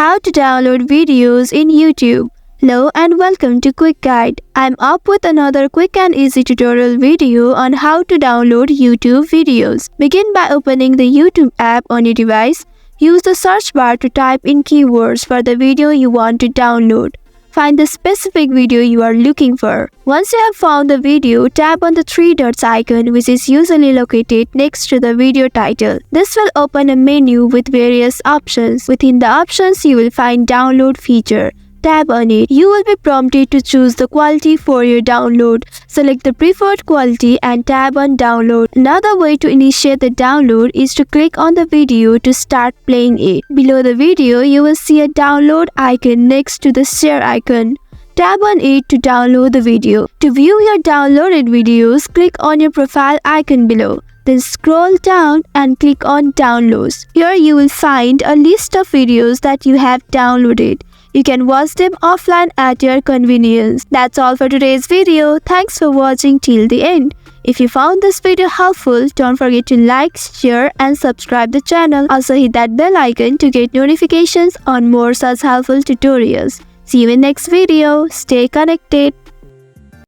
How to download videos in YouTube. Hello and welcome to Quick Guide. I'm up with another quick and easy tutorial video on how to download YouTube videos. Begin by opening the YouTube app on your device. Use the search bar to type in keywords for the video you want to download. Find the specific video you are looking for. Once you have found the video, tap on the three dots icon, which is usually located next to the video title. This will open a menu with various options. Within the options, you will find download feature. Tap on it. You will be prompted to choose the quality for your download. Select the preferred quality and tap on download. Another way to initiate the download is to click on the video to start playing it. Below the video, you will see a download icon next to the share icon. Tap on it to download the video. To view your downloaded videos, click on your profile icon below. Then scroll down and click on Downloads. Here you will find a list of videos that you have downloaded. You can watch them offline at your convenience. That's all for today's video. Thanks for watching till the end. If you found this video helpful, don't forget to like, share and subscribe the channel. Also hit that bell icon to get notifications on more such helpful tutorials. See you in next video. Stay connected.